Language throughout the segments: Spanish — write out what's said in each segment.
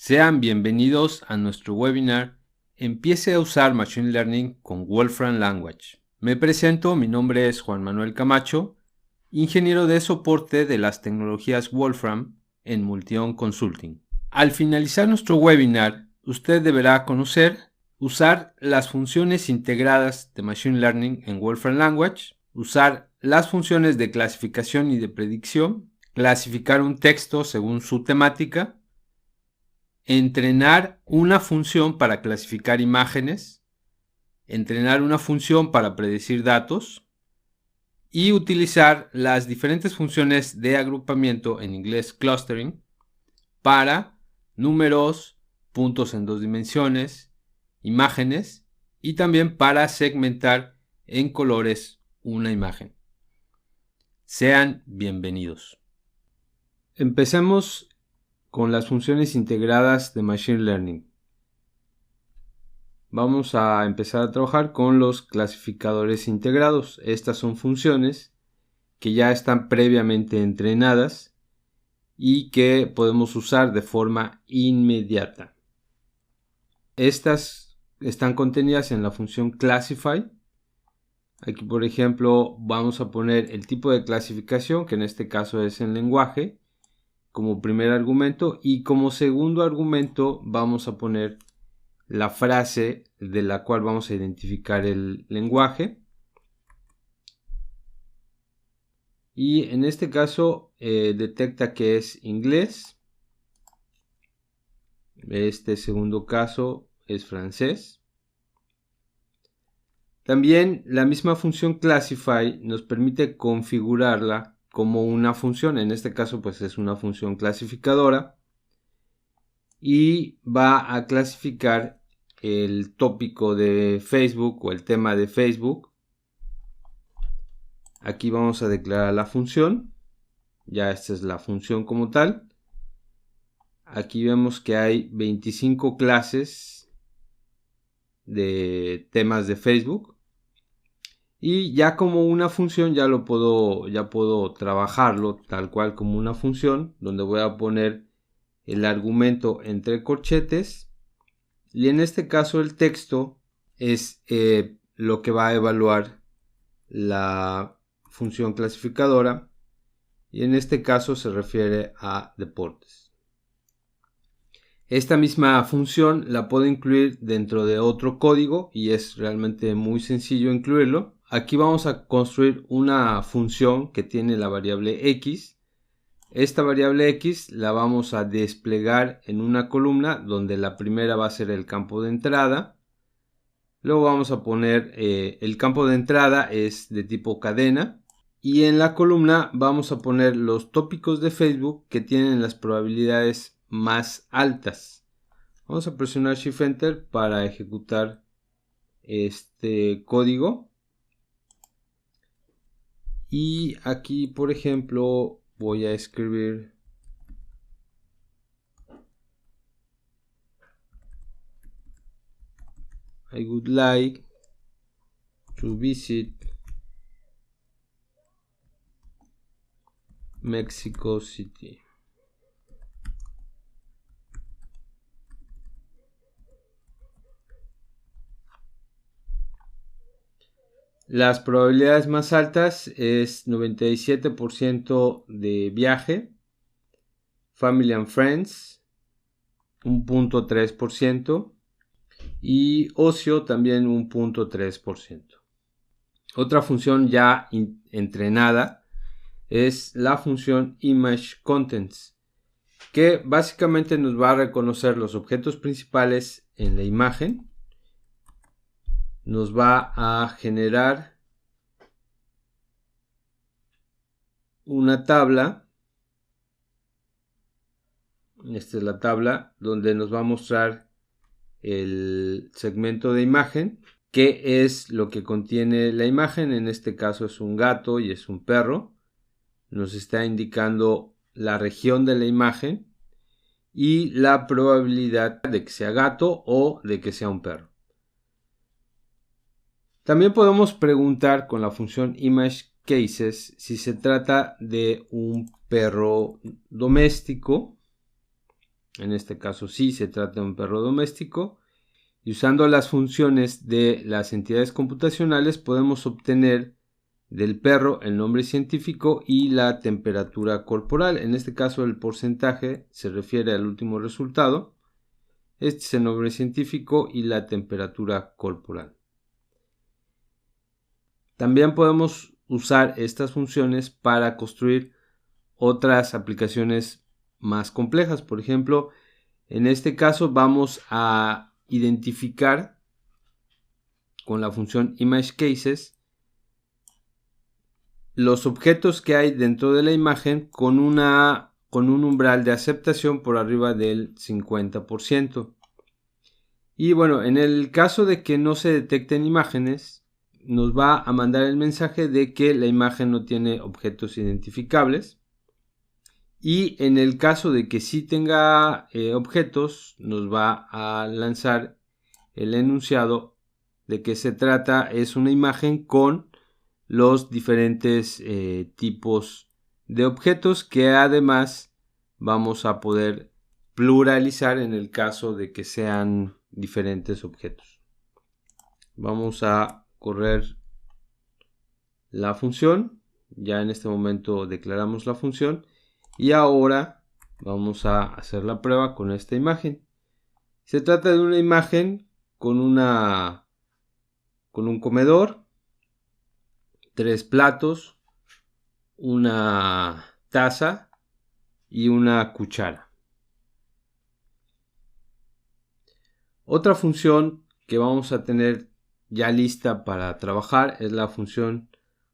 Sean bienvenidos a nuestro webinar Empiece a usar Machine Learning con Wolfram Language. Me presento, mi nombre es Juan Manuel Camacho, ingeniero de soporte de las tecnologías Wolfram en Multion Consulting. Al finalizar nuestro webinar, usted deberá conocer, usar las funciones integradas de Machine Learning en Wolfram Language, usar las funciones de clasificación y de predicción, clasificar un texto según su temática, entrenar una función para clasificar imágenes, entrenar una función para predecir datos y utilizar las diferentes funciones de agrupamiento, en inglés clustering, para números, puntos en dos dimensiones, imágenes y también para segmentar en colores una imagen. Sean bienvenidos. Empecemos con las funciones integradas de Machine Learning. Vamos a empezar a trabajar con los clasificadores integrados. Estas son funciones que ya están previamente entrenadas y que podemos usar de forma inmediata. Estas están contenidas en la función classify. Aquí, por ejemplo, vamos a poner el tipo de clasificación, que en este caso es en lenguaje, como primer argumento, y como segundo argumento vamos a poner la frase de la cual vamos a identificar el lenguaje. Y en este caso detecta que es inglés. Este segundo caso es francés. También la misma función classify nos permite configurarla como una función. En este caso pues es una función clasificadora. Y va a clasificar el tópico de Facebook o el tema de Facebook. Aquí vamos a declarar la función. Ya esta es la función como tal. Aquí vemos que hay 25 clases de temas de Facebook. Y ya como una función ya puedo trabajarlo tal cual como una función, donde voy a poner el argumento entre corchetes. Y en este caso el texto es lo que va a evaluar la función clasificadora. Y en este caso se refiere a deportes. Esta misma función la puedo incluir dentro de otro código y es realmente muy sencillo incluirlo. Aquí vamos a construir una función que tiene la variable x. Esta variable x la vamos a desplegar en una columna donde la primera va a ser el campo de entrada. Luego vamos a poner el campo de entrada es de tipo cadena. Y en la columna vamos a poner los tópicos de Facebook que tienen las probabilidades más altas. Vamos a presionar Shift Enter para ejecutar este código. Y aquí, por ejemplo, voy a escribir I would like to visit Mexico City. Las probabilidades más altas es 97% de viaje, Family and Friends, 1.3%. Y ocio también 1.3%. Otra función ya entrenada es la función ImageContents, que básicamente nos va a reconocer los objetos principales en la imagen. Nos va a generar una tabla. Esta es la tabla donde nos va a mostrar el segmento de imagen, que es lo que contiene la imagen. En este caso es un gato y es un perro. Nos está indicando la región de la imagen y la probabilidad de que sea gato o de que sea un perro. También podemos preguntar con la función ImageCases si se trata de un perro doméstico En este caso sí se trata de un perro doméstico. Y usando las funciones de las entidades computacionales podemos obtener del perro el nombre científico y la temperatura corporal. En este caso el porcentaje se refiere al último resultado. Este es el nombre científico y la temperatura corporal. También podemos usar estas funciones para construir otras aplicaciones más complejas. Por ejemplo, en este caso vamos a identificar con la función ImageCases los objetos que hay dentro de la imagen con un umbral de aceptación por arriba del 50%. Y bueno, en el caso de que no se detecten imágenes, nos va a mandar el mensaje de que la imagen no tiene objetos identificables. Y en el caso de que sí tenga objetos, nos va a lanzar el enunciado de que se trata es una imagen con los diferentes tipos de objetos que además vamos a poder pluralizar en el caso de que sean diferentes objetos. Vamos a correr la función. Ya en este momento declaramos la función y ahora vamos a hacer la prueba con esta imagen. Se trata de una imagen con un comedor, 3 platos, una taza y una cuchara. Otra función que vamos a tener ya lista para trabajar es la función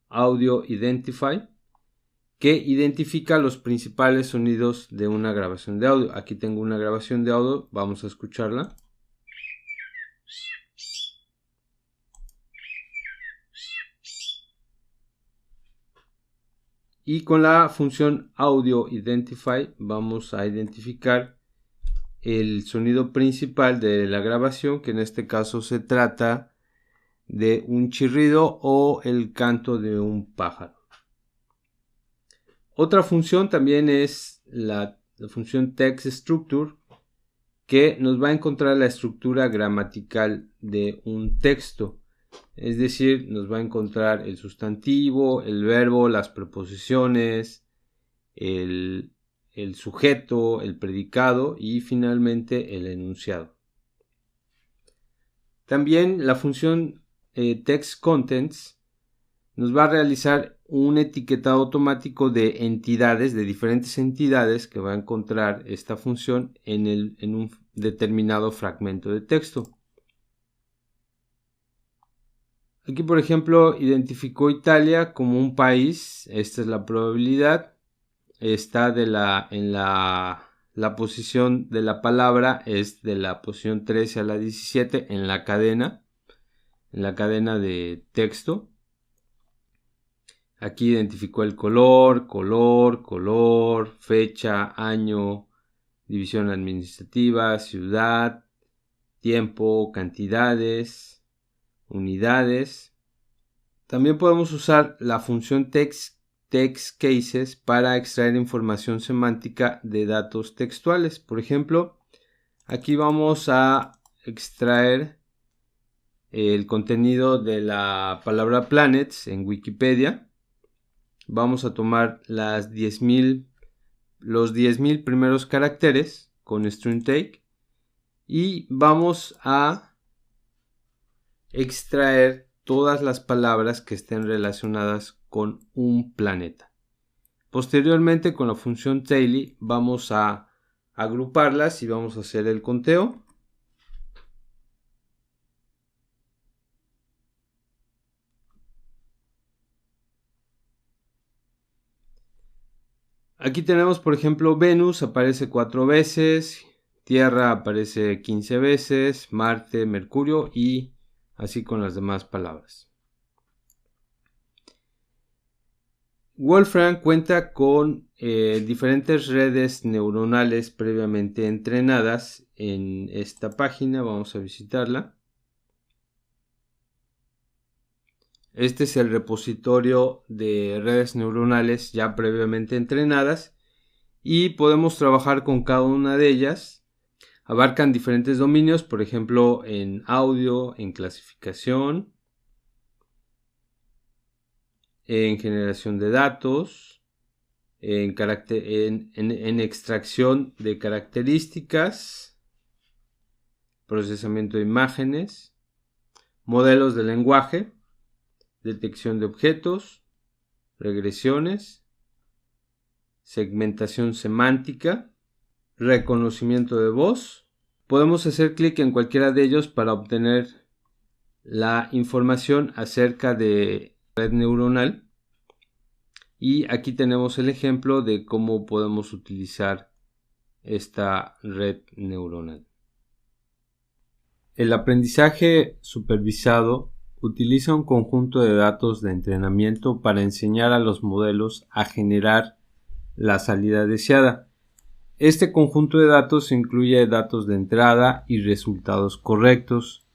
Audio Identify, que identifica los principales sonidos de una grabación de audio. Aquí tengo una grabación de audio, vamos a escucharla. Y con la función Audio Identify vamos a identificar el sonido principal de la grabación, que en este caso se trata de un chirrido o el canto de un pájaro. Otra función también es la función TextStructure, que nos va a encontrar la estructura gramatical de un texto. Es decir, nos va a encontrar el sustantivo, el verbo, las preposiciones, el sujeto, el predicado y finalmente el enunciado. También la función TextContents nos va a realizar un etiquetado automático de entidades, de diferentes entidades que va a encontrar esta función en un determinado fragmento de texto. Aquí, por ejemplo, identificó Italia como un país. Esta es la probabilidad. Está en la posición de la palabra es de la posición 13 a la 17 en la cadena de texto. Aquí identificó el color, fecha, año, división administrativa, ciudad, tiempo, cantidades, unidades. También podemos usar la función TextCases para extraer información semántica de datos textuales. Por ejemplo, aquí vamos a extraer el contenido de la palabra planets en Wikipedia. Vamos a tomar los 10,000 primeros caracteres con string take y vamos a extraer todas las palabras que estén relacionadas con un planeta. Posteriormente, con la función tally vamos a agruparlas y vamos a hacer el conteo. Aquí tenemos, por ejemplo, Venus aparece 4 veces, Tierra aparece 15 veces, Marte, Mercurio y así con las demás palabras. Wolfram cuenta con diferentes redes neuronales previamente entrenadas en esta página. Vamos a visitarla. Este es el repositorio de redes neuronales ya previamente entrenadas y podemos trabajar con cada una de ellas. Abarcan diferentes dominios, por ejemplo en audio, en clasificación, en generación de datos, en extracción de características, procesamiento de imágenes, modelos de lenguaje, detección de objetos, regresiones, segmentación semántica, reconocimiento de voz. Podemos hacer clic en cualquiera de ellos para obtener la información acerca de red neuronal. Y aquí tenemos el ejemplo de cómo podemos utilizar esta red neuronal. El aprendizaje supervisado utiliza un conjunto de datos de entrenamiento para enseñar a los modelos a generar la salida deseada. Este conjunto de datos incluye datos de entrada y resultados correctos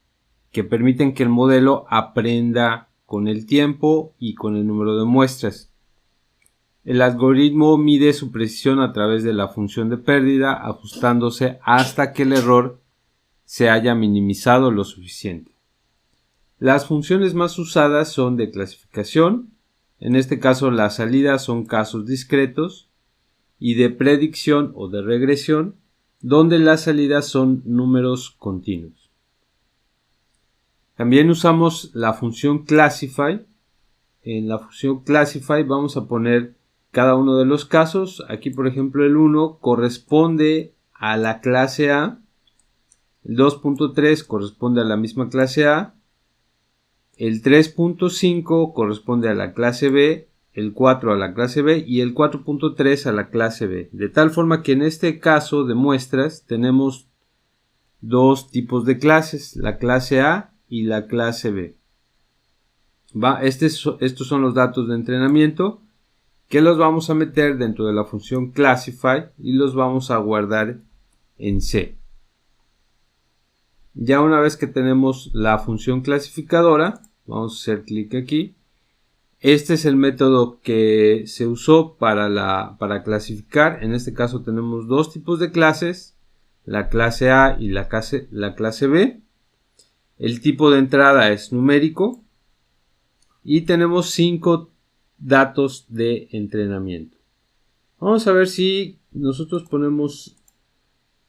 que permiten que el modelo aprenda con el tiempo y con el número de muestras. El algoritmo mide su precisión a través de la función de pérdida, ajustándose hasta que el error se haya minimizado lo suficiente. Las funciones más usadas son de clasificación, en este caso las salidas son casos discretos, y de predicción o de regresión, donde las salidas son números continuos. También usamos la función classify. En la función classify vamos a poner cada uno de los casos. Aquí, por ejemplo, el 1 corresponde a la clase A, el 2.3 corresponde a la misma clase A, el 3.5 corresponde a la clase B, el 4 a la clase B y el 4.3 a la clase B. De tal forma que en este caso de muestras tenemos dos tipos de clases, la clase A y la clase B. Estos son los datos de entrenamiento que los vamos a meter dentro de la función classify y los vamos a guardar en C. Ya una vez que tenemos la función clasificadora, vamos a hacer clic aquí. Este es el método que se usó para clasificar. En este caso tenemos dos tipos de clases, la clase A y la clase B. El tipo de entrada es numérico y tenemos 5 datos de entrenamiento. Vamos a ver si nosotros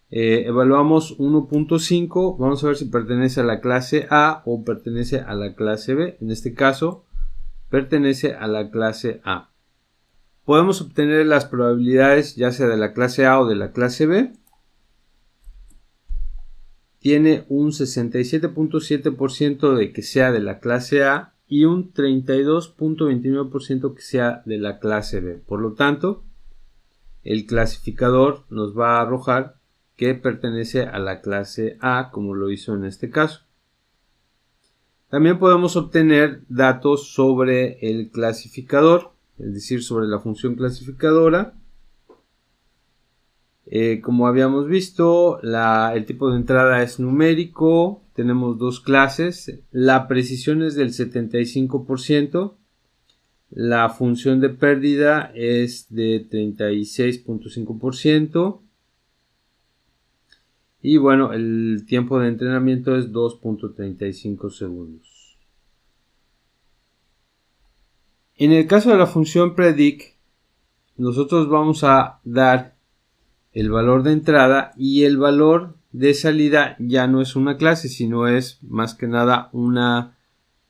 evaluamos 1.5, vamos a ver si pertenece a la clase A o pertenece a la clase B. En este caso pertenece a la clase A. Podemos obtener las probabilidades ya sea de la clase A o de la clase B. Tiene un 67.7% de que sea de la clase A y un 32.29% que sea de la clase B. Por lo tanto, el clasificador nos va a arrojar que pertenece a la clase A, como lo hizo en este caso. También podemos obtener datos sobre el clasificador, es decir, sobre la función clasificadora. Como habíamos visto, el tipo de entrada es numérico. Tenemos dos clases. La precisión es del 75%. La función de pérdida es de 36.5%. Y bueno, el tiempo de entrenamiento es 2.35 segundos. En el caso de la función predict, nosotros vamos a dar el valor de entrada y el valor de salida ya no es una clase, sino es más que nada una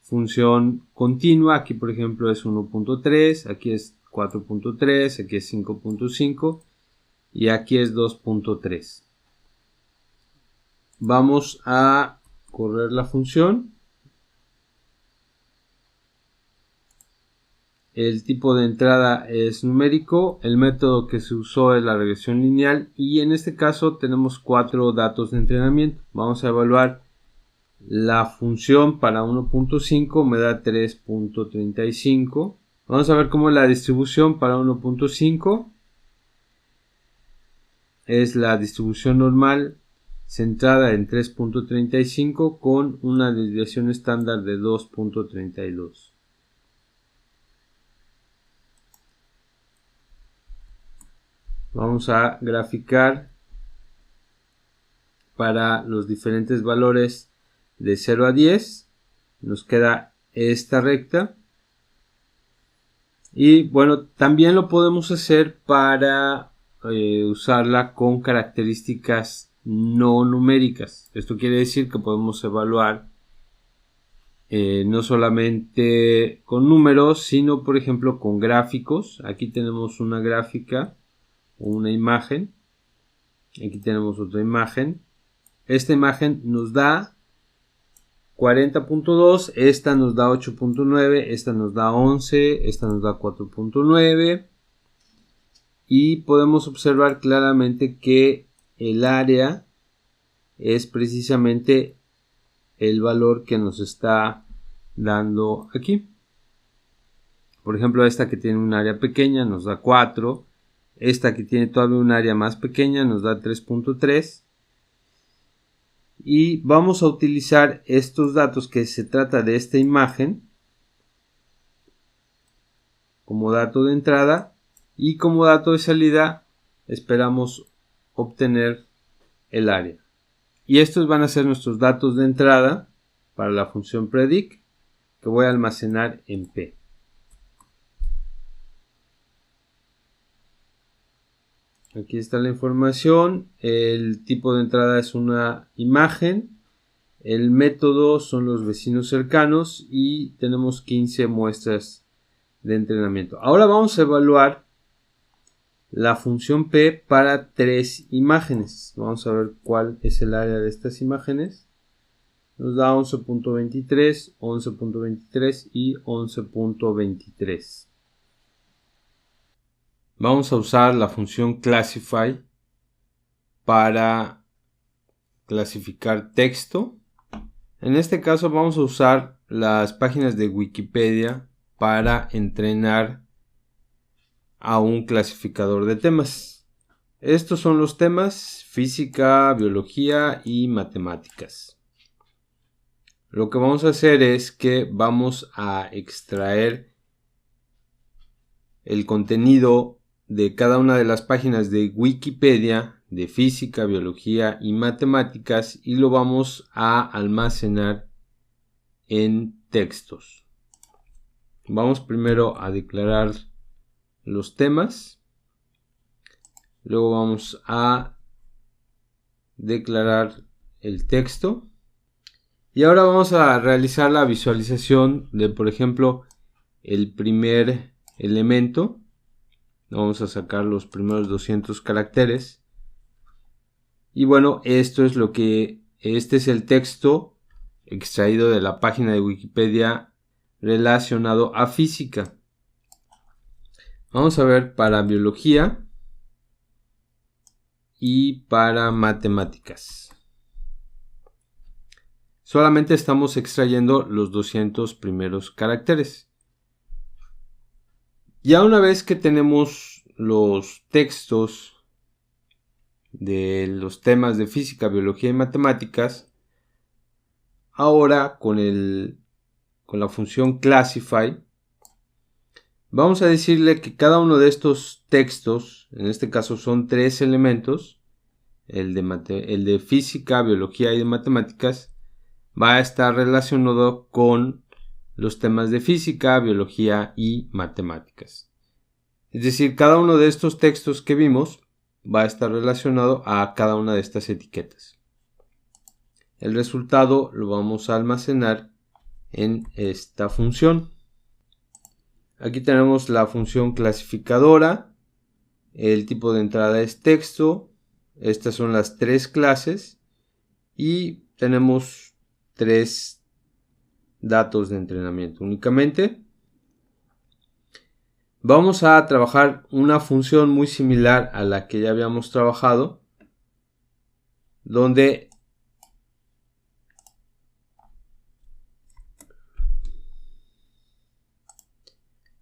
función continua. Aquí por ejemplo es 1.3, aquí es 4.3, aquí es 5.5 y aquí es 2.3. Vamos a correr la función. El tipo de entrada es numérico, el método que se usó es la regresión lineal y en este caso tenemos 4 datos de entrenamiento. Vamos a evaluar la función para 1.5, me da 3.35. Vamos a ver cómo la distribución para 1.5 es la distribución normal centrada en 3.35 con una desviación estándar de 2.32. Vamos a graficar para los diferentes valores de 0 a 10. Nos queda esta recta. Y bueno, también lo podemos hacer para usarla con características no numéricas. Esto quiere decir que podemos evaluar no solamente con números, sino por ejemplo con gráficos. Aquí tenemos una gráfica o una imagen. Aquí tenemos otra imagen. Esta imagen nos da 40.2, esta nos da 8.9, esta nos da 11, esta nos da 4.9 y podemos observar claramente que el área es precisamente el valor que nos está dando aquí. Por ejemplo, esta que tiene un área pequeña nos da 4, esta que tiene todavía un área más pequeña nos da 3.3. Y vamos a utilizar estos datos que se trata de esta imagen como dato de entrada, y como dato de salida esperamos obtener el área. Y estos van a ser nuestros datos de entrada para la función predict, que voy a almacenar en P. Aquí está la información. El tipo de entrada es una imagen. El método son los vecinos cercanos y tenemos 15 muestras de entrenamiento. Ahora vamos a evaluar la función P para 3 imágenes. Vamos a ver cuál es el área de estas imágenes. Nos da 11.23, 11.23 y 11.23. Vamos a usar la función classify para clasificar texto. En este caso vamos a usar las páginas de Wikipedia para entrenar a un clasificador de temas. Estos son los temas: física, biología y matemáticas. Lo que vamos a hacer es que vamos a extraer el contenido de cada una de las páginas de Wikipedia de física, biología y matemáticas y lo vamos a almacenar en textos. Vamos primero a declarar los temas, luego vamos a declarar el texto y ahora vamos a realizar la visualización de, por ejemplo, el primer elemento. Vamos a sacar los primeros 200 caracteres. Y bueno, este es el texto extraído de la página de Wikipedia relacionado a física. Vamos a ver para biología y para matemáticas. Solamente estamos extrayendo los 200 primeros caracteres. Ya una vez que tenemos los textos de los temas de física, biología y matemáticas, ahora con la función classify vamos a decirle que cada uno de estos textos, en este caso son 3 elementos, el de física, biología y de matemáticas, va a estar relacionado con los temas de física, biología y matemáticas. Es decir, cada uno de estos textos que vimos va a estar relacionado a cada una de estas etiquetas. El resultado lo vamos a almacenar en esta función. Aquí tenemos la función clasificadora. El tipo de entrada es texto. Estas son las 3 clases. Y tenemos 3 datos de entrenamiento únicamente. Vamos a trabajar una función muy similar a la que ya habíamos trabajado, donde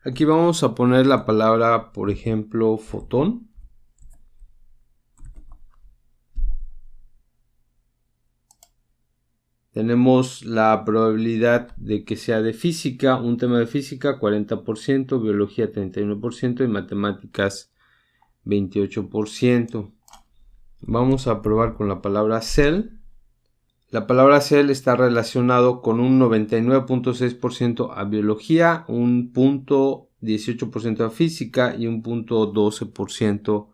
aquí vamos a poner la palabra, por ejemplo, fotón. Tenemos la probabilidad de que sea de física, un tema de física 40%, biología 31% y matemáticas 28%. Vamos a probar con la palabra cell. La palabra cell está relacionado con un 99.6% a biología, un 0.18% a física y un 0.12%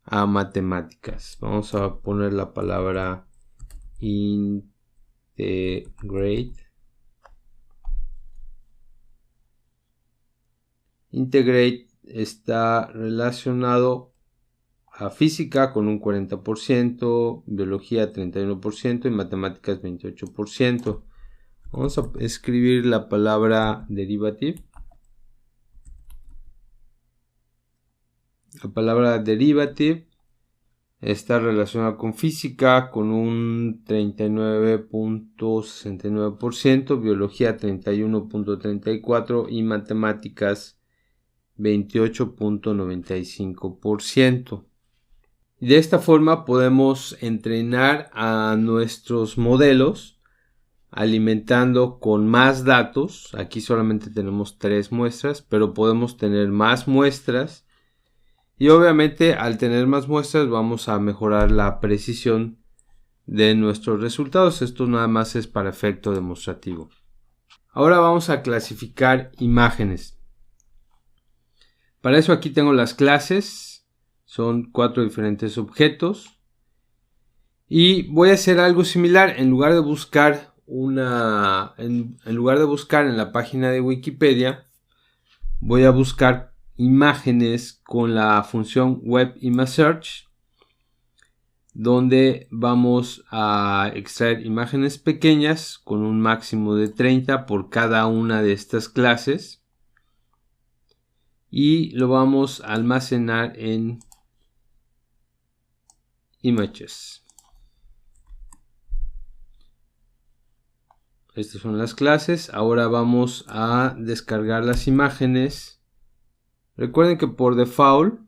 a matemáticas. Vamos a poner la palabra integrate. Integrate está relacionado a física con un 40%, biología 31% y matemáticas 28%. Vamos a escribir la palabra derivative. La palabra derivative está relacionada con física con un 39.69%, biología 31.34% y matemáticas 28.95%. De esta forma podemos entrenar a nuestros modelos alimentando con más datos. Aquí solamente tenemos 3 muestras, pero podemos tener más muestras. Y obviamente al tener más muestras vamos a mejorar la precisión de nuestros resultados. Esto nada más es para efecto demostrativo. Ahora vamos a clasificar imágenes. Para eso aquí tengo las clases. Son 4 diferentes objetos. Y voy a hacer algo similar. En lugar de buscar en la página de Wikipedia, voy a buscar imágenes con la función Web Image Search, donde vamos a extraer imágenes pequeñas con un máximo de 30 por cada una de estas clases y lo vamos a almacenar en Images. Estas son las clases. Ahora vamos a descargar las imágenes. Recuerden que por default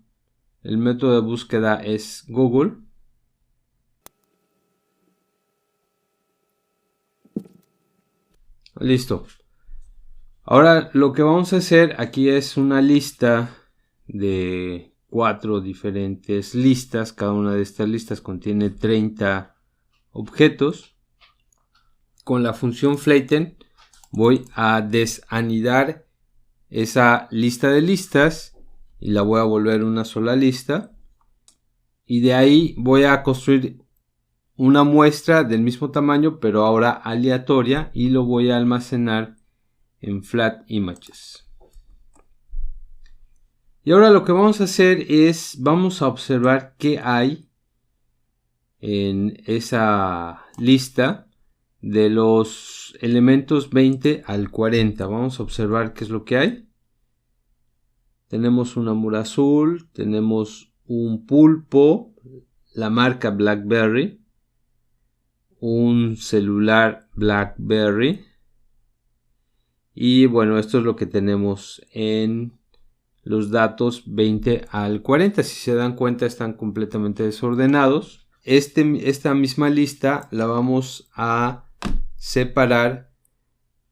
el método de búsqueda es Google. Listo. Ahora lo que vamos a hacer aquí es una lista de 4 diferentes listas. Cada una de estas listas contiene 30 objetos. Con la función flatten voy a desanidar esa lista de listas y la voy a volver una sola lista. Y de ahí voy a construir una muestra del mismo tamaño, pero ahora aleatoria, y lo voy a almacenar en Flat Images. Y ahora lo que vamos a hacer es, vamos a observar qué hay en esa lista de los elementos 20 al 40. Vamos a observar qué es lo que hay. Tenemos un amur azul, tenemos un pulpo, la marca BlackBerry, un celular BlackBerry. Y bueno, esto es lo que tenemos en los datos 20 al 40. Si se dan cuenta, están completamente desordenados. Esta misma lista la vamos a separar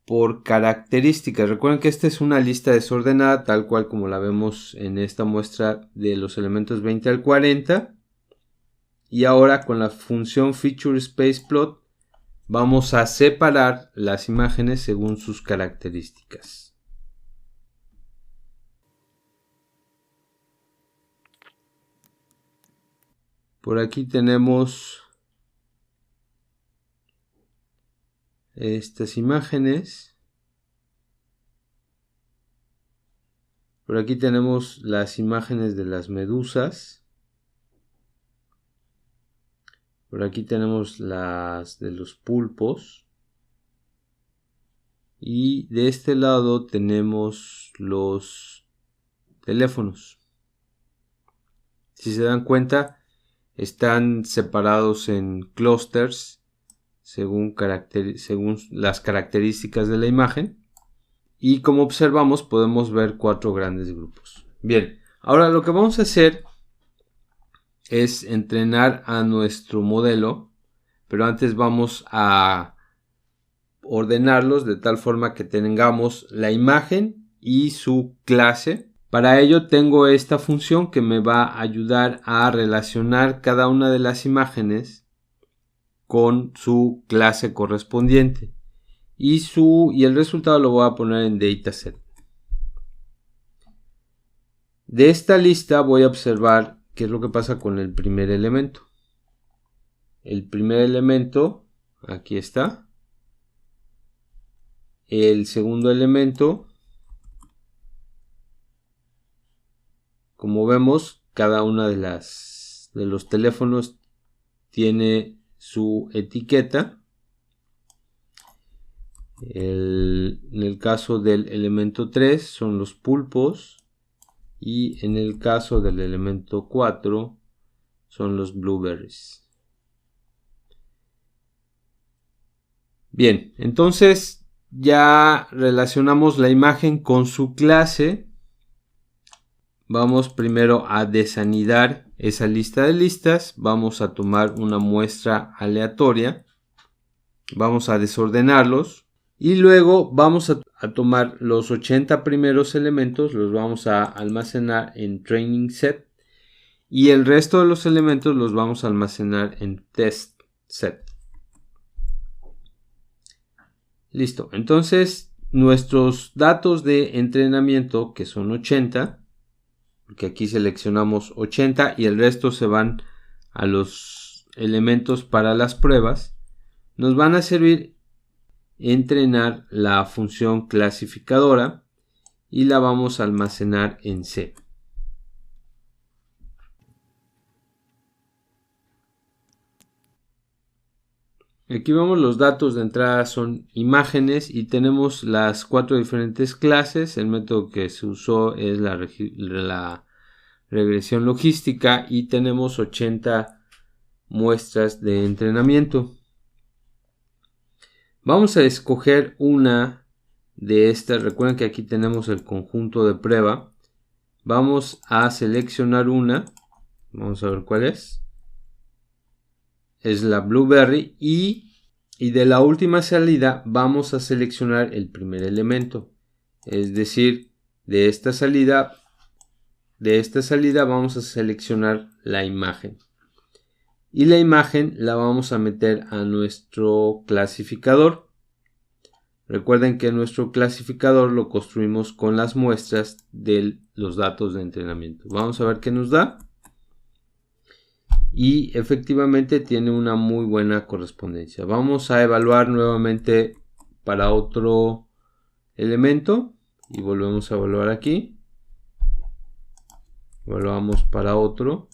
por características. Recuerden que esta es una lista desordenada, tal cual como la vemos en esta muestra de los elementos 20 al 40. Y ahora con la función FeatureSpacePlot vamos a separar las imágenes según sus características. Por aquí tenemos estas imágenes. Por aquí tenemos las imágenes de las medusas. Por aquí tenemos las de los pulpos. Y de este lado tenemos los teléfonos. Si se dan cuenta, están separados en clusters según las características de la imagen. Y como observamos, podemos ver 4 grandes grupos. Bien, ahora lo que vamos a hacer es entrenar a nuestro modelo, pero antes vamos a ordenarlos de tal forma que tengamos la imagen y su clase. Para ello tengo esta función que me va a ayudar a relacionar cada una de las imágenes con su clase correspondiente y el resultado lo voy a poner en dataset. De esta lista voy a observar qué es lo que pasa con el primer elemento. El primer elemento, aquí está. El segundo elemento, como vemos, cada una de los teléfonos tiene su etiqueta. En el caso del elemento 3 son los pulpos y en el caso del elemento 4 son los blueberries. Bien, entonces ya relacionamos la imagen con su clase. Vamos primero a desanidar esa lista de listas. Vamos a tomar una muestra aleatoria. Vamos a desordenarlos. Y luego vamos a tomar los 80 primeros elementos. Los vamos a almacenar en training set. Y el resto de los elementos los vamos a almacenar en test set. Listo. Entonces nuestros datos de entrenamiento, que son 80. Porque aquí seleccionamos 80 y el resto se van a los elementos para las pruebas, nos van a servir entrenar la función clasificadora y la vamos a almacenar en C. Aquí vemos los datos de entrada son imágenes y tenemos las 4 diferentes clases. El método que se usó es la regresión logística y tenemos 80 muestras de entrenamiento. Vamos a escoger una de estas. Recuerden que aquí tenemos el conjunto de prueba. Vamos a seleccionar una. Vamos a ver cuál es. Es la Blueberry y de la última salida vamos a seleccionar el primer elemento. Es decir, de esta salida vamos a seleccionar la imagen. Y la imagen la vamos a meter a nuestro clasificador. Recuerden que nuestro clasificador lo construimos con las muestras de los datos de entrenamiento. Vamos a ver qué nos da. Y efectivamente tiene una muy buena correspondencia. Vamos a evaluar nuevamente para otro elemento y volvemos a evaluar aquí. Evaluamos para otro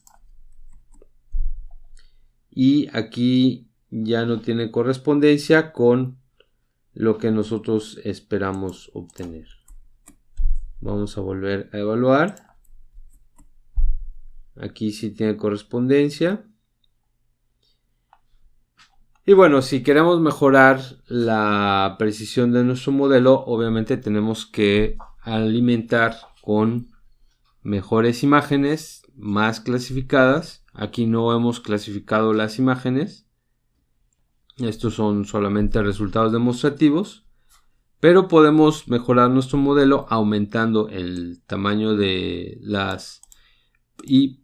y aquí ya no tiene correspondencia con lo que nosotros esperamos obtener. Vamos a volver a evaluar. Aquí sí tiene correspondencia. Y bueno, si queremos mejorar la precisión de nuestro modelo, obviamente tenemos que alimentar con mejores imágenes, más clasificadas. Aquí no hemos clasificado las imágenes. Estos son solamente resultados demostrativos. Pero podemos mejorar nuestro modelo aumentando el tamaño de las...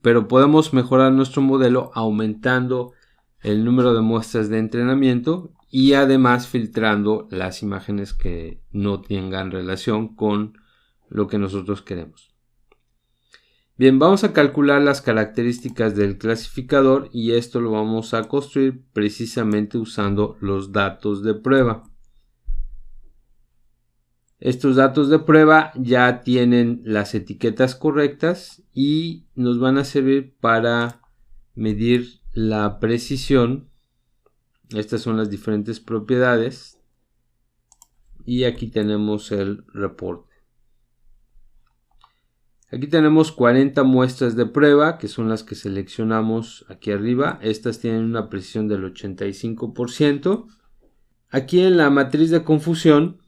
pero podemos mejorar nuestro modelo aumentando el número de muestras de entrenamiento y además filtrando las imágenes que no tengan relación con lo que nosotros queremos. Bien, vamos a calcular las características del clasificador y esto lo vamos a construir precisamente usando los datos de prueba. Estos datos de prueba ya tienen las etiquetas correctas y nos van a servir para medir la precisión. Estas son las diferentes propiedades y aquí tenemos el reporte. Aquí tenemos 40 muestras de prueba, que son las que seleccionamos aquí arriba. Estas tienen una precisión del 85%. Aquí en la matriz de confusión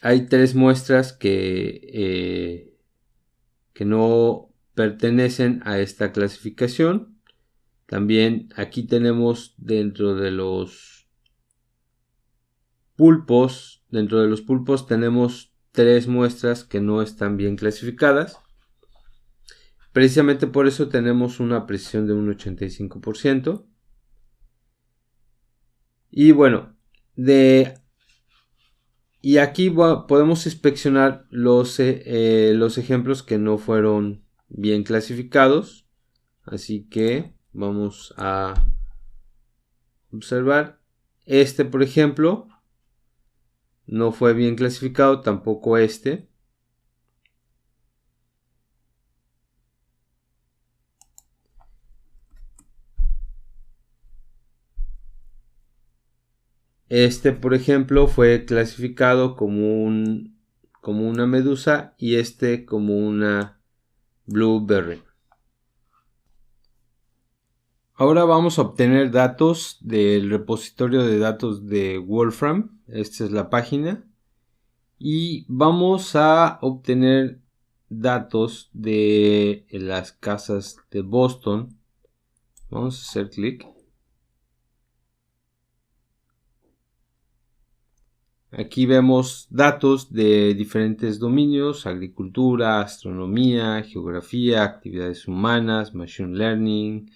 hay 3 muestras que no pertenecen a esta clasificación. También aquí tenemos dentro de los pulpos tenemos 3 muestras que no están bien clasificadas. Precisamente por eso tenemos una precisión de un 85%. Y bueno, y aquí podemos inspeccionar los ejemplos que no fueron bien clasificados. Así que vamos a observar. Este, por ejemplo, no fue bien clasificado, tampoco este. Este, por ejemplo, fue clasificado como una medusa y este como una blueberry. Ahora vamos a obtener datos del repositorio de datos de Wolfram. Esta es la página. Y vamos a obtener datos de las casas de Boston. Vamos a hacer clic. Aquí vemos datos de diferentes dominios: agricultura, astronomía, geografía, actividades humanas, machine learning,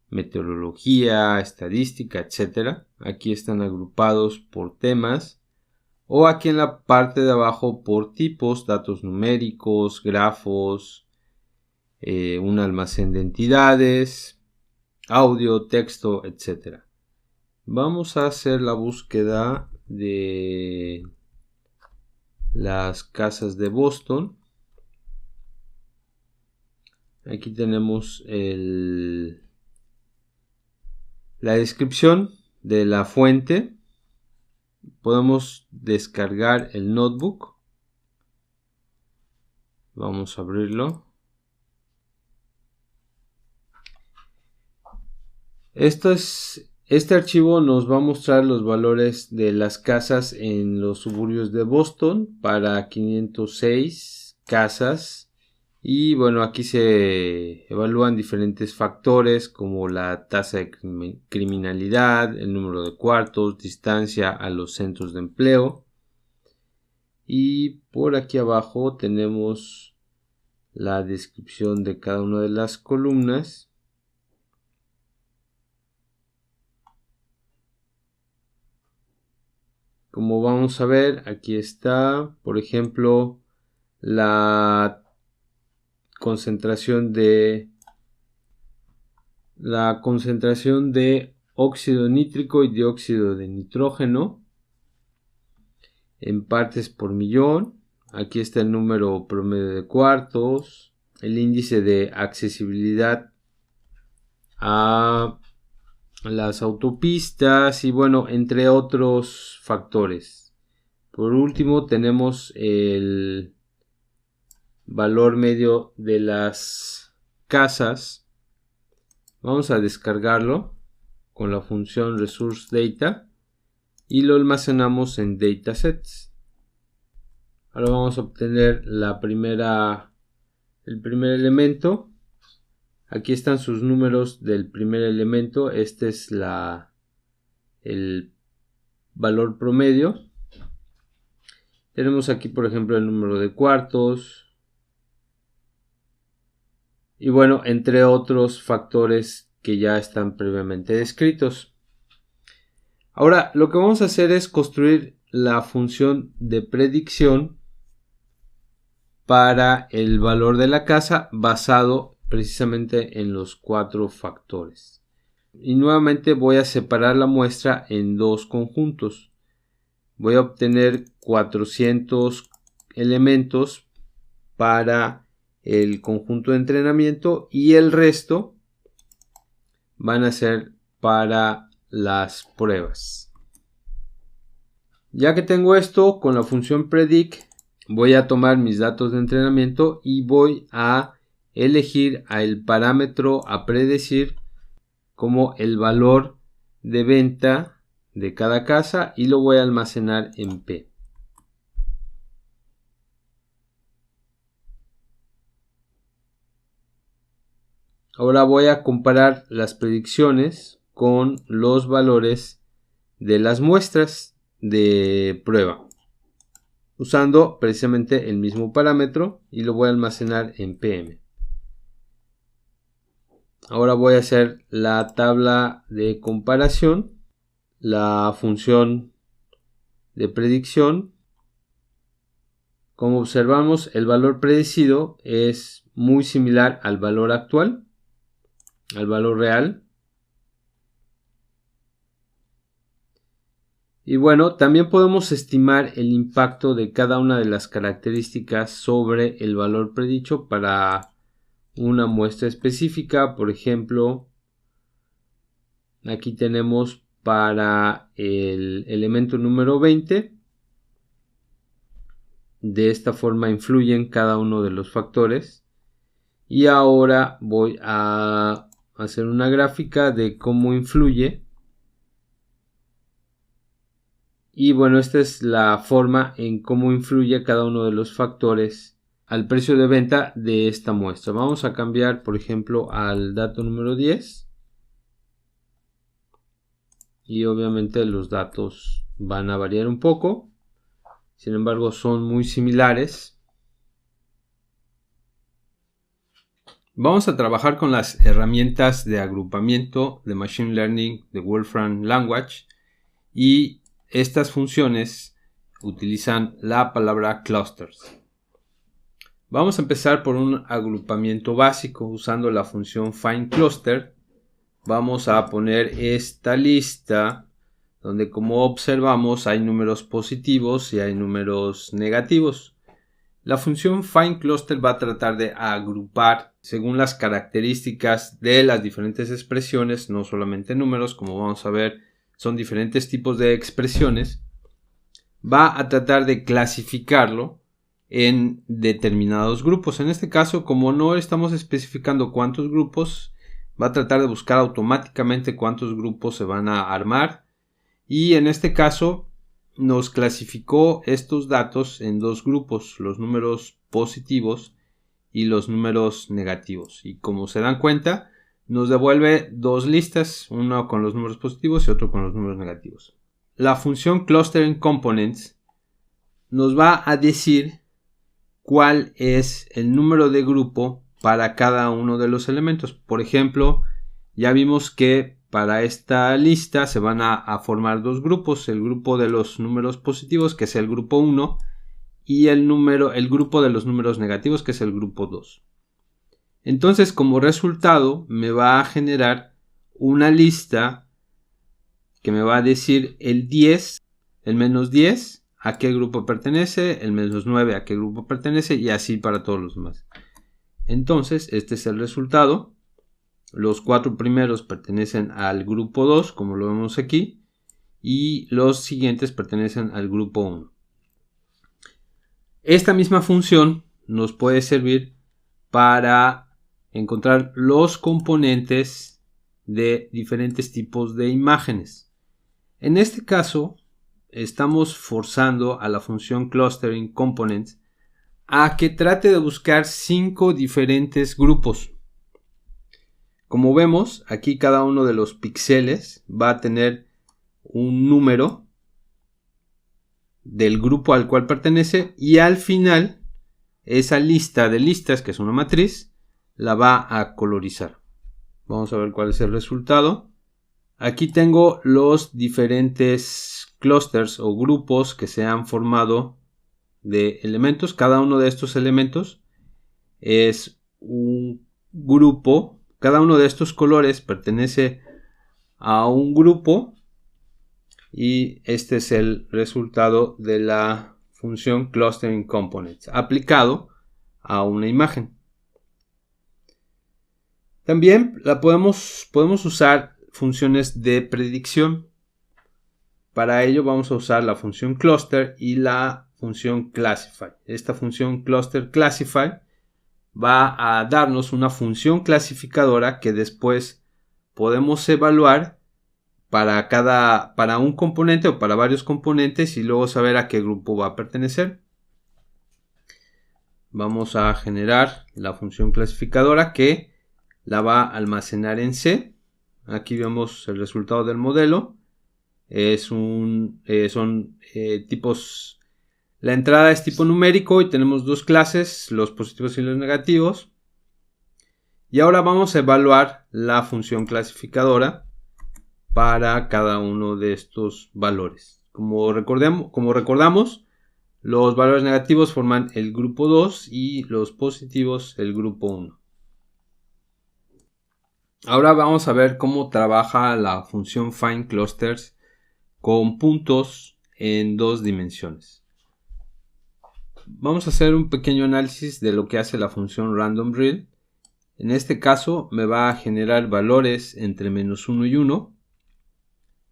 meteorología, estadística, etc. Aquí están agrupados por temas, o aquí en la parte de abajo por tipos: datos numéricos, grafos, un almacén de entidades, audio, texto, etc. Vamos a hacer la búsqueda de las casas de Boston. Aquí tenemos la descripción de la fuente. Podemos descargar el notebook. Vamos a abrirlo. Este archivo nos va a mostrar los valores de las casas en los suburbios de Boston para 506 casas. Y bueno, aquí se evalúan diferentes factores como la tasa de criminalidad, el número de cuartos, distancia a los centros de empleo. Y por aquí abajo tenemos la descripción de cada una de las columnas. Como vamos a ver, aquí está, por ejemplo, la concentración de óxido nítrico y dióxido de nitrógeno en partes por millón. Aquí está el número promedio de cuartos, el índice de accesibilidad a las autopistas y bueno, entre otros factores. Por último tenemos el valor medio de las casas. Vamos a descargarlo con la función resource data y lo almacenamos en datasets. Ahora vamos a obtener el primer elemento. Aquí están sus números del primer elemento. Este es el valor promedio. Tenemos aquí, por ejemplo, el número de cuartos. Y bueno, entre otros factores que ya están previamente descritos. Ahora, lo que vamos a hacer es construir la función de predicción para el valor de la casa basado precisamente en los 4 factores. Y nuevamente voy a separar la muestra en 2 conjuntos. Voy a obtener 400 elementos para el conjunto de entrenamiento y el resto van a ser para las pruebas. Ya que tengo esto, con la función predict voy a tomar mis datos de entrenamiento y voy a elegir el parámetro a predecir como el valor de venta de cada casa y lo voy a almacenar en P. Ahora voy a comparar las predicciones con los valores de las muestras de prueba. usando precisamente el mismo parámetro y lo voy a almacenar en PM. Ahora voy a hacer la tabla de comparación, la función de predicción. Como observamos, el valor predecido es muy similar al valor actual, al valor real. Y bueno, también podemos estimar el impacto de cada una de las características sobre el valor predicho para una muestra específica. Por ejemplo, aquí tenemos para el elemento número 20. De esta forma influyen cada uno de los factores. Y ahora voy a hacer una gráfica de cómo influye. Y bueno, esta es la forma en cómo influye cada uno de los factores al precio de venta de esta muestra. Vamos a cambiar, por ejemplo, al dato número 10. Y obviamente los datos van a variar un poco. Sin embargo, son muy similares. Vamos a trabajar con las herramientas de agrupamiento de Machine Learning de Wolfram Language. Y estas funciones utilizan la palabra clusters. Vamos a empezar por un agrupamiento básico usando la función findCluster. Vamos a poner esta lista donde, como observamos, hay números positivos y hay números negativos. La función findCluster va a tratar de agrupar según las características de las diferentes expresiones, no solamente números, como vamos a ver. Son diferentes tipos de expresiones. Va a tratar de clasificarlo en determinados grupos. En este caso, como no estamos especificando cuántos grupos, va a tratar de buscar automáticamente cuántos grupos se van a armar. Y en este caso nos clasificó estos datos en dos grupos, los números positivos y los números negativos. Y como se dan cuenta, nos devuelve dos listas, uno con los números positivos y otro con los números negativos. La función Clustering Components nos va a decir cuál es el número de grupo para cada uno de los elementos. Por ejemplo, ya vimos que para esta lista se van a formar dos grupos, el grupo de los números positivos, que es el grupo 1, y el grupo de los números negativos, que es el grupo 2. Entonces, como resultado, me va a generar una lista que me va a decir el 10, el menos 10, a qué grupo pertenece, el menos 9, a qué grupo pertenece, y así para todos los demás. Entonces, este es el resultado. Los 4 primeros pertenecen al grupo 2, como lo vemos aquí, y los siguientes pertenecen al grupo 1. Esta misma función nos puede servir para encontrar los componentes de diferentes tipos de imágenes. En este caso, estamos forzando a la función Clustering Components a que trate de buscar 5 diferentes grupos. Como vemos, aquí cada uno de los píxeles va a tener un número del grupo al cual pertenece, y al final esa lista de listas, que es una matriz, la va a colorizar. Vamos a ver cuál es el resultado. Aquí tengo los diferentes clusters o grupos que se han formado de elementos. Cada uno de estos elementos es un grupo. Cada uno de estos colores pertenece a un grupo. Y este es el resultado de la función Clustering Components aplicado a una imagen. También podemos usar funciones de predicción. Para ello vamos a usar la función Cluster y la función Classify. Esta función Cluster Classify va a darnos una función clasificadora que después podemos evaluar para un componente o para varios componentes y luego saber a qué grupo va a pertenecer. Vamos a generar la función clasificadora que la va a almacenar en C. Aquí vemos el resultado del modelo. Son tipos La entrada es tipo numérico y tenemos dos clases, los positivos y los negativos. Y ahora vamos a evaluar la función clasificadora para cada uno de estos valores. Como recordamos, los valores negativos forman el grupo 2 y los positivos el grupo 1. Ahora vamos a ver cómo trabaja la función FindClusters con puntos en dos dimensiones. Vamos a hacer un pequeño análisis de lo que hace la función randomReal. En este caso me va a generar valores entre -1 y 1.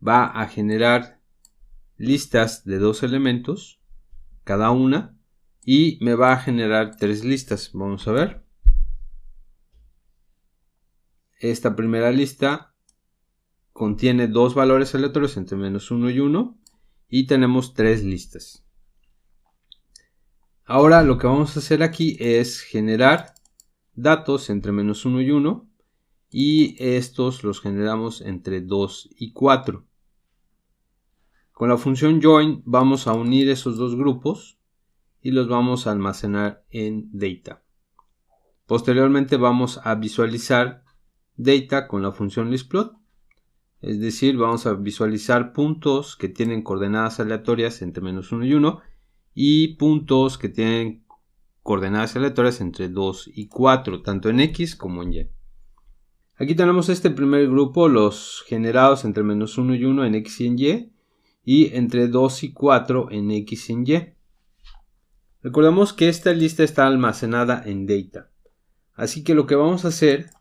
Va a generar listas de 2 elementos cada una y me va a generar 3 listas. Vamos a ver. Esta primera lista contiene 2 valores aleatorios entre -1 y 1 y tenemos 3 listas. Ahora lo que vamos a hacer aquí es generar datos entre -1 y 1 y estos los generamos entre 2 y 4. Con la función join vamos a unir esos dos grupos y los vamos a almacenar en data. Posteriormente vamos a visualizar data con la función listplot, es decir, vamos a visualizar puntos que tienen coordenadas aleatorias entre -1 y 1 y puntos que tienen coordenadas aleatorias entre 2 y 4, tanto en X como en Y. Aquí tenemos este primer grupo, los generados entre -1 y 1 en X y en Y, y entre 2 y 4 en X y en Y. Recordemos que esta lista está almacenada en data. Así que lo que vamos a hacer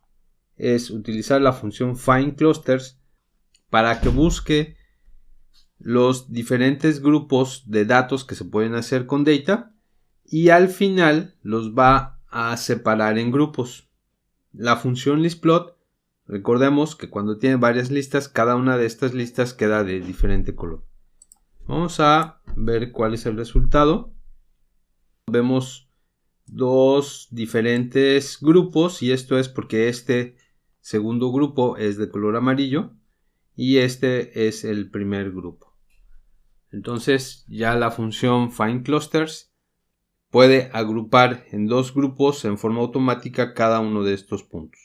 es utilizar la función FindClusters para que busque los diferentes grupos de datos que se pueden hacer con data y al final los va a separar en grupos. La función listplot, recordemos que cuando tiene varias listas, cada una de estas listas queda de diferente color. Vamos a ver cuál es el resultado. Vemos dos diferentes grupos y esto es porque este segundo grupo es de color amarillo y este es el primer grupo. Entonces ya la función FindClusters puede agrupar en dos grupos en forma automática cada uno de estos puntos.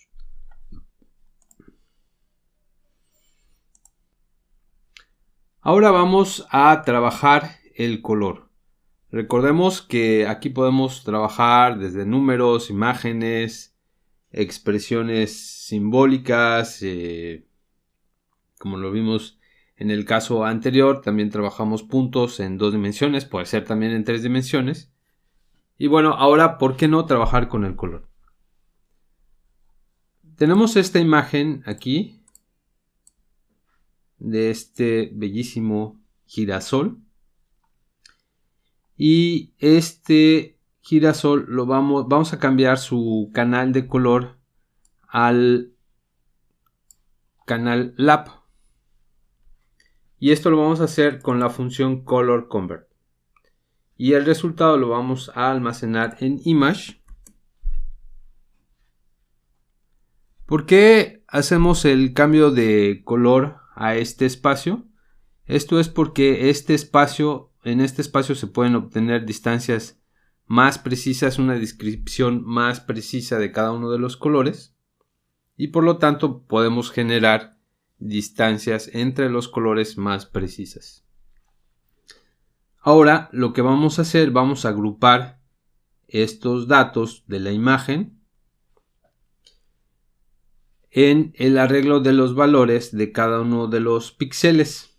Ahora vamos a trabajar el color. Recordemos que aquí podemos trabajar desde números, imágenes, expresiones simbólicas, como lo vimos en el caso anterior. También trabajamos puntos en 2 dimensiones, puede ser también en 3 dimensiones. Y bueno, ahora, ¿por qué no trabajar con el color? Tenemos esta imagen aquí de este bellísimo girasol. Y este girasol vamos a cambiar su canal de color al canal lap. Y esto lo vamos a hacer con la función colorConvert. Y el resultado lo vamos a almacenar en image. ¿Por qué hacemos el cambio de color a este espacio? Esto es porque en este espacio se pueden obtener distancias más precisas, una descripción más precisa de cada uno de los colores y por lo tanto podemos generar distancias entre los colores más precisas. Ahora lo que vamos a hacer, vamos a agrupar estos datos de la imagen en el arreglo de los valores de cada uno de los píxeles.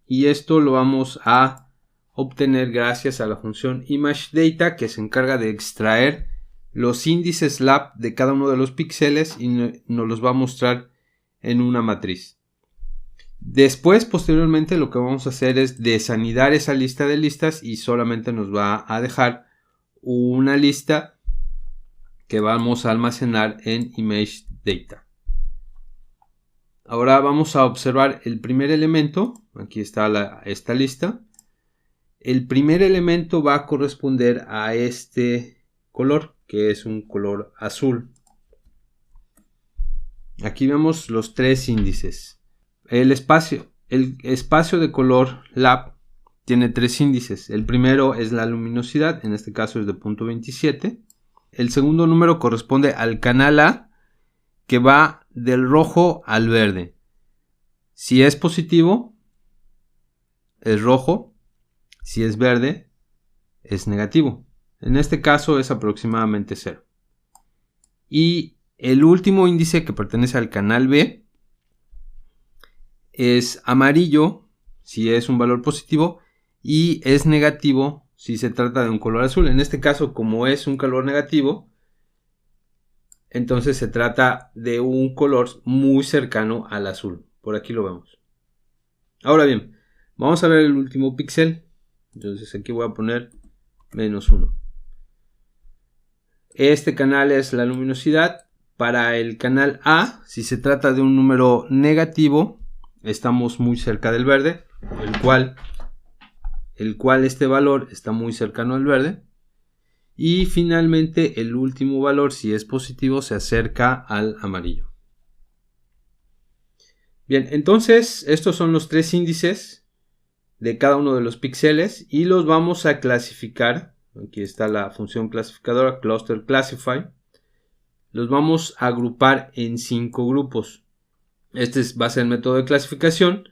Y esto lo vamos a obtener gracias a la función ImageData, que se encarga de extraer los índices lap de cada uno de los píxeles y nos los va a mostrar en una matriz. Después, posteriormente, lo que vamos a hacer es desanidar esa lista de listas y solamente nos va a dejar una lista que vamos a almacenar en ImageData. Ahora vamos a observar el primer elemento. Aquí está esta lista. El primer elemento va a corresponder a este color, que es un color azul. Aquí vemos los 3 índices. El espacio de color lap tiene tres índices. El primero es la luminosidad, en este caso es de 0.27. El segundo número corresponde al canal A, que va del rojo al verde. Si es positivo, es rojo. Si es verde, es negativo. En este caso es aproximadamente 0. Y el último índice, que pertenece al canal B, es amarillo si es un valor positivo y es negativo si se trata de un color azul. En este caso, como es un color negativo, entonces se trata de un color muy cercano al azul. Por aquí lo vemos. Ahora bien, vamos a ver el último píxel. Entonces aquí voy a poner -1. Este canal es la luminosidad. Para el canal A, si se trata de un número negativo, estamos muy cerca del verde, el cual este valor está muy cercano al verde. Y finalmente el último valor, si es positivo, se acerca al amarillo. Bien, entonces estos son los tres índices de cada uno de los píxeles y los vamos a clasificar. Aquí está la función clasificadora, cluster classify. Los vamos a agrupar en 5 grupos. Este va a ser el método de clasificación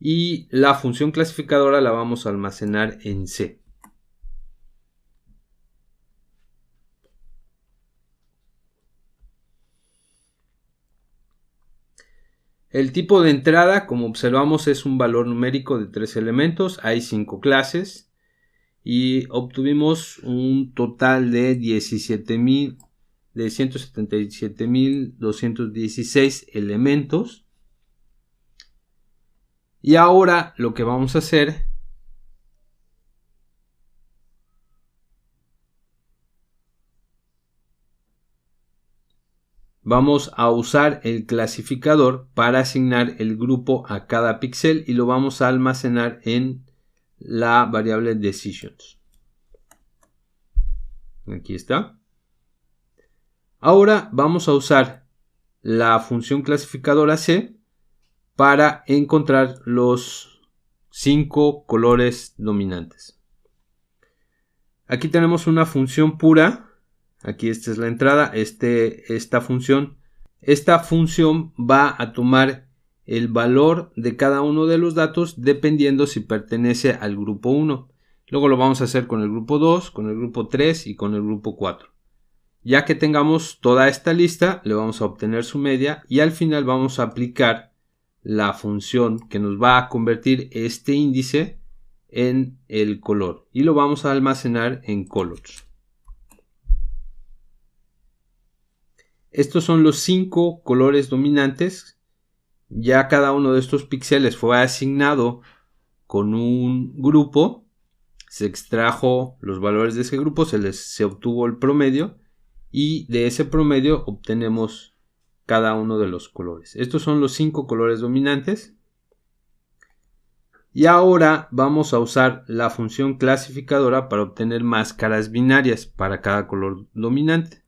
y la función clasificadora la vamos a almacenar en C. El tipo de entrada, como observamos, es un valor numérico de 3 elementos. Hay 5 clases y obtuvimos un total de 177.216 elementos. Y ahora lo que vamos a hacer vamos a usar el clasificador para asignar el grupo a cada píxel y lo vamos a almacenar en la variable decisions. Aquí está. Ahora vamos a usar la función clasificadora C para encontrar los 5 colores dominantes. Aquí tenemos una función pura. Aquí esta es la entrada, esta función va a tomar el valor de cada uno de los datos dependiendo si pertenece al grupo 1. Luego lo vamos a hacer con el grupo 2, con el grupo 3 y con el grupo 4. Ya que tengamos toda esta lista, le vamos a obtener su media y al final vamos a aplicar la función que nos va a convertir este índice en el color y lo vamos a almacenar en colors. Estos son los 5 colores dominantes. Ya cada uno de estos píxeles fue asignado con un grupo. Se extrajo los valores de ese grupo, se obtuvo el promedio y de ese promedio obtenemos cada uno de los colores. Estos son los 5 colores dominantes. Y ahora vamos a usar la función clasificadora para obtener máscaras binarias para cada color dominante.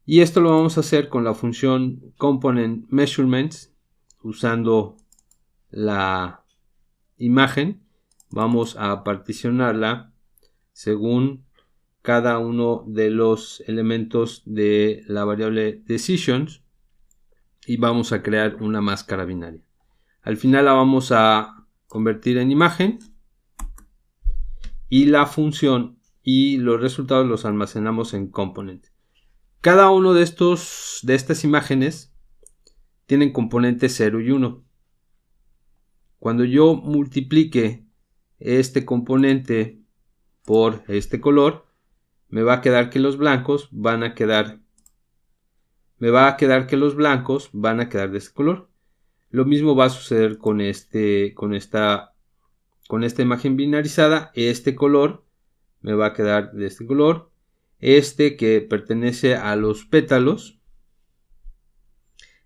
Y esto lo vamos a hacer con la función component measurements, usando la imagen. Vamos a particionarla según cada uno de los elementos de la variable decisions y vamos a crear una máscara binaria. Al final la vamos a convertir en imagen y la función y los resultados los almacenamos en component. Cada uno de estas imágenes tienen componentes 0 y 1. Cuando yo multiplique este componente por este color, me va a quedar que los blancos van a quedar de este color. Lo mismo va a suceder con esta imagen binarizada. Este color me va a quedar de este color. Este que pertenece a los pétalos,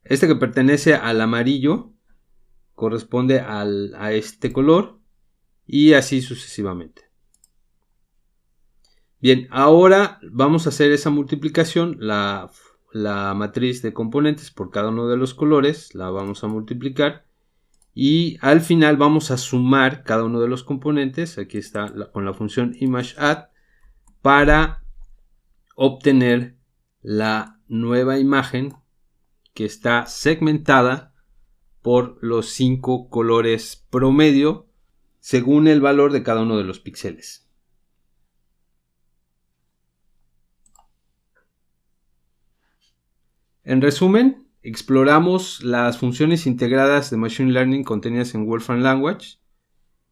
este que pertenece al amarillo, corresponde a este color y así sucesivamente. Bien, ahora vamos a hacer esa multiplicación, la matriz de componentes por cada uno de los colores, la vamos a multiplicar Y al final vamos a sumar cada uno de los componentes. Aquí está con la función ImageAdd para obtener la nueva imagen que está segmentada por los 5 colores promedio según el valor de cada uno de los píxeles. En resumen, exploramos las funciones integradas de Machine Learning contenidas en Wolfram Language.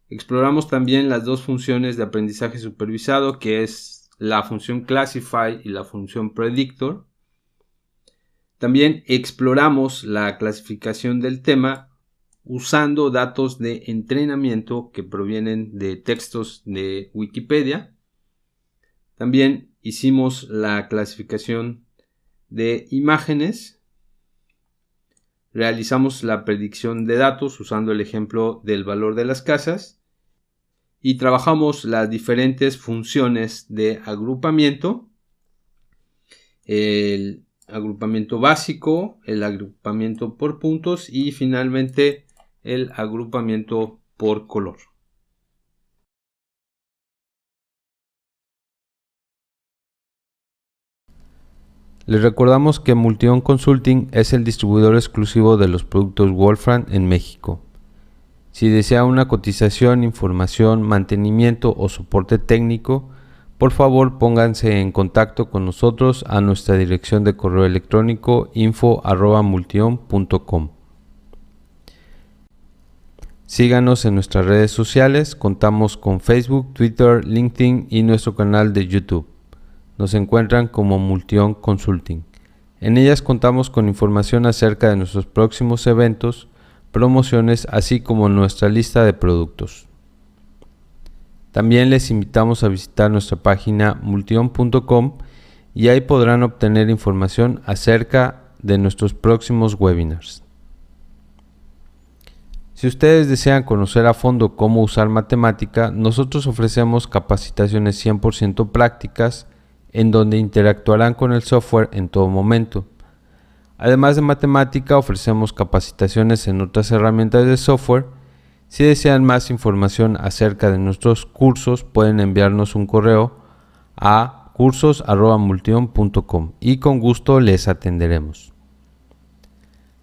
Exploramos también las dos funciones de aprendizaje supervisado, que es la función Classify y la función Predictor. También exploramos la clasificación del tema usando datos de entrenamiento que provienen de textos de Wikipedia. También hicimos la clasificación de imágenes. Realizamos la predicción de datos usando el ejemplo del valor de las casas. Y trabajamos las diferentes funciones de agrupamiento. El agrupamiento básico, el agrupamiento por puntos y finalmente el agrupamiento por color. Les recordamos que Multion Consulting es el distribuidor exclusivo de los productos Wolfram en México. Si desea una cotización, información, mantenimiento o soporte técnico, por favor pónganse en contacto con nosotros a nuestra dirección de correo electrónico info@multion.com. Síganos en nuestras redes sociales, contamos con Facebook, Twitter, LinkedIn y nuestro canal de YouTube. Nos encuentran como Multion Consulting. En ellas contamos con información acerca de nuestros próximos eventos, promociones, así como nuestra lista de productos. También les invitamos a visitar nuestra página multion.com y ahí podrán obtener información acerca de nuestros próximos webinars. Si ustedes desean conocer a fondo cómo usar matemática, nosotros ofrecemos capacitaciones 100% prácticas en donde interactuarán con el software en todo momento. Además de matemática, ofrecemos capacitaciones en otras herramientas de software. Si desean más información acerca de nuestros cursos, pueden enviarnos un correo a cursos@multion.com y con gusto les atenderemos.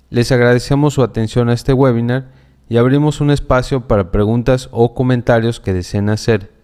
Les agradecemos su atención a este webinar y abrimos un espacio para preguntas o comentarios que deseen hacer.